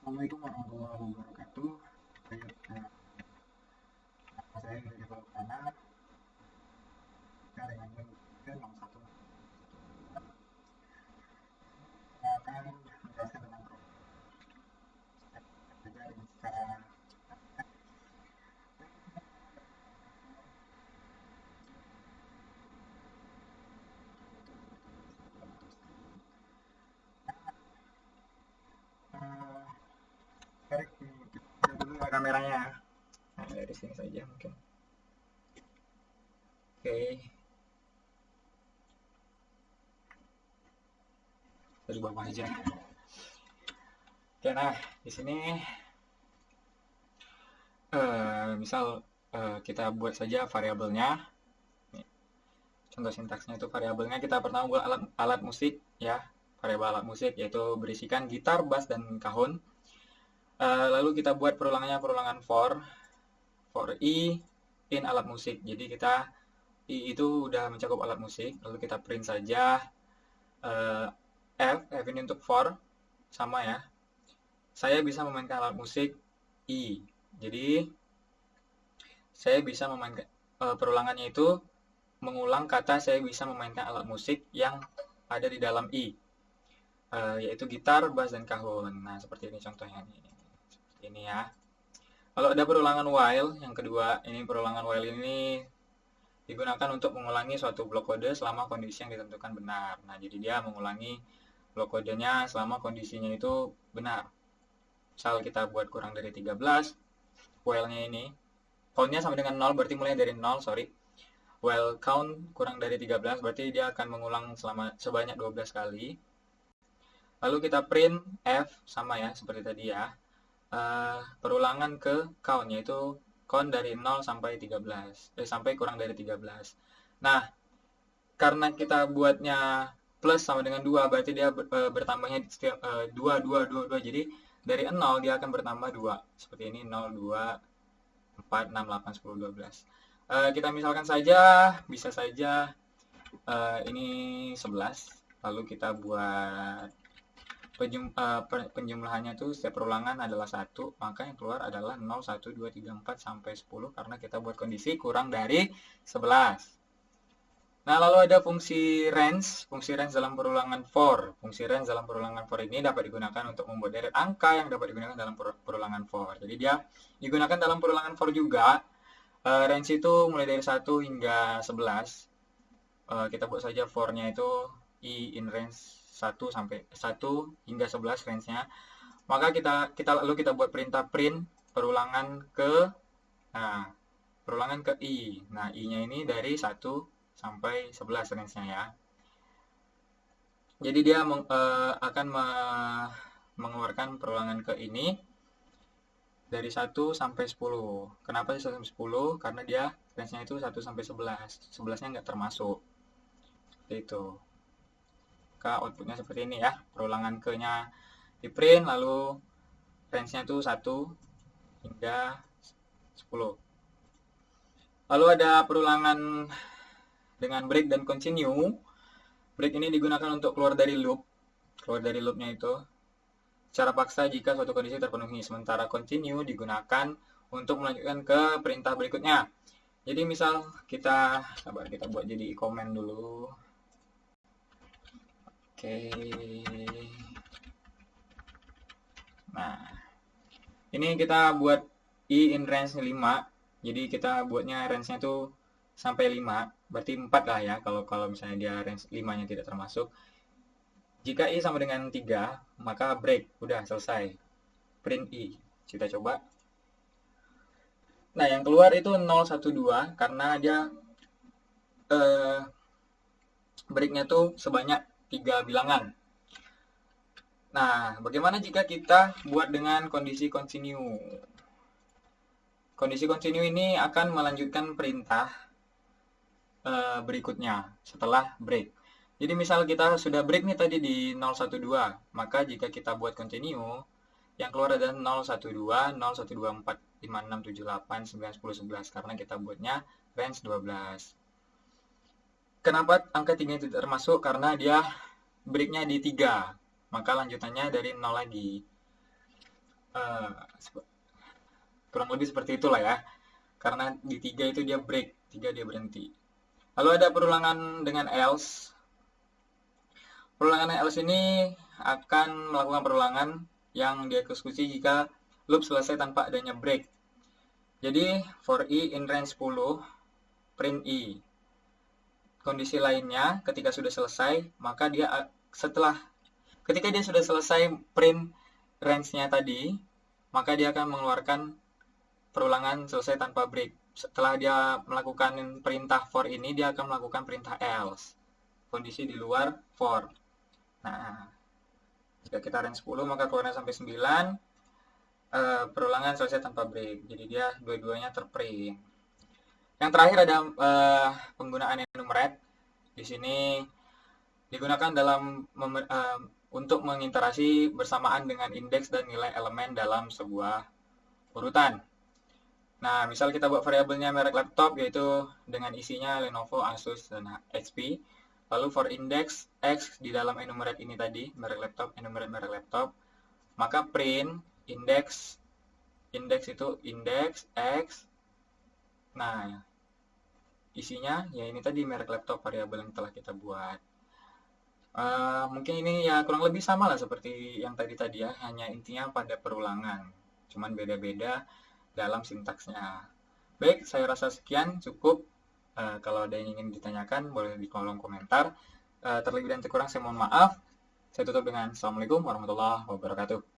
Assalamualaikum warahmatullahi wabarakatuh. Saya, nama saya Giri Fauzana. Saya dengan NIM 01. Saya akan menjelaskan tentang belajar secara eh, tarik dulu kameranya. Nah, dari sini saja mungkin. Oke, dari bawah aja. Oke, nah di sini misal kita buat saja variabelnya. Contoh sintaksnya itu variabelnya kita pertama buat alat musik ya, variabel alat musik yaitu berisikan gitar, bass dan kahun. Lalu kita buat perulangan for i in alat musik. Jadi kita i itu udah mencakup alat musik, lalu kita print saja f ini untuk for sama ya. Saya bisa memainkan alat musik i. Jadi saya bisa memainkan perulangannya itu mengulang kata saya bisa memainkan alat musik yang ada di dalam i, yaitu gitar, bass dan kahun. Nah, seperti ini contohnya nih. Seperti ini ya. Kalau ada perulangan while yang kedua, ini perulangan while ini digunakan untuk mengulangi suatu blok kode selama kondisi yang ditentukan benar. Nah, jadi dia mengulangi blok kodenya selama kondisinya itu benar. Misal kita buat kurang dari 13, while-nya ini, count-nya sama dengan 0, berarti mulai dari 0, sorry. While count kurang dari 13, berarti dia akan mengulang sebanyak 12 kali. Lalu kita print F, sama ya, seperti tadi ya. Perulangan ke count, yaitu count dari 0 sampai 13, sampai kurang dari 13. Nah, karena kita buatnya plus sama dengan 2, berarti dia bertambahnya setiap 2, 2, 2, 2. Jadi dari 0 dia akan bertambah 2. Seperti ini 0, 2, 4, 6, 8, 10, 12. Kita misalkan saja, bisa saja ini 11. Lalu kita buat penjumlahannya tuh setiap perulangan adalah 1, maka yang keluar adalah 0, 1, 2, 3, 4 sampai 10 karena kita buat kondisi kurang dari 11. Nah, lalu ada fungsi range dalam perulangan for. Fungsi range dalam perulangan for ini dapat digunakan untuk membuat deret angka yang dapat digunakan dalam perulangan for. Jadi dia digunakan dalam perulangan for juga. Range itu mulai dari 1 hingga 11. Kita buat saja for-nya itu i in range 1 sampai 1 hingga 11 range-nya. Maka lalu kita buat perintah print perulangan ke i. Nah, i-nya ini dari 1 sampai 11 range-nya ya. Jadi dia akan mengeluarkan perulangan ke ini dari 1 sampai 10. Kenapa 1 sampai 10? Karena dia range-nya itu 1 sampai 11. 11-nya nggak termasuk. Seperti itu. Maka outputnya seperti ini ya. Perulangan ke-nya di print, lalu range-nya itu 1 hingga 10. Lalu ada perulangan dengan break dan continue. Break ini digunakan untuk keluar dari loop. Keluar dari loopnya itu secara paksa jika suatu kondisi terpenuhi. Sementara continue digunakan untuk melanjutkan ke perintah berikutnya. Jadi misal kita buat jadi comment dulu. Oke. Nah, ini kita buat i in range 5. Jadi kita buatnya range-nya tuh sampai 5. Berarti 4 lah ya kalau misalnya dia range 5-nya tidak termasuk. Jika i sama dengan 3, maka break. Udah selesai. Print i. Kita coba. Nah, yang keluar itu 012 karena dia breaknya tuh sebanyak 3 bilangan. Nah, bagaimana jika kita buat dengan kondisi continue? Kondisi continue ini akan melanjutkan perintah berikutnya setelah break. Jadi misal kita sudah break nih tadi di 012, maka jika kita buat continue, yang keluar adalah 012, 0124, 56, 78, 9, 10, 11 karena kita buatnya range 12. Kenapa angka 3 tidak termasuk? Karena dia breaknya di 3, maka lanjutannya dari 0 lagi. Eh, kurang lebih seperti itulah ya. Karena di 3 itu dia break, 3 dia berhenti. Lalu ada perulangan dengan else. Perulangan else ini akan melakukan perulangan yang dieksekusi jika loop selesai tanpa adanya break. Jadi for i in range 10 print i. Kondisi lainnya ketika sudah selesai, maka dia ketika dia sudah selesai print range-nya tadi, maka dia akan mengeluarkan perulangan selesai tanpa break. Setelah dia melakukan perintah for ini, dia akan melakukan perintah else. Kondisi di luar for. Nah, jika kita range 10, maka keluarnya sampai 9. Perulangan selesai tanpa break. Jadi dia dua-duanya terprint. Yang terakhir ada penggunaan enumerate. Di sini digunakan untuk mengiterasi bersamaan dengan indeks dan nilai elemen dalam sebuah urutan. Nah, misal kita buat variabelnya merek laptop, yaitu dengan isinya Lenovo, Asus, dan HP. Lalu for index X di dalam enumerate ini tadi, merek laptop, enumerate merek laptop, maka print index itu index X. Nah, isinya ya ini tadi merek laptop, variabel yang telah kita buat. Mungkin ini ya kurang lebih sama lah seperti yang tadi ya, hanya intinya pada perulangan, cuman beda-beda dalam sintaksnya. Baik, saya rasa sekian cukup. Kalau ada yang ingin ditanyakan boleh di kolom komentar. Terlebih dan terkurang saya mohon maaf. Saya tutup dengan Assalamualaikum warahmatullahi wabarakatuh.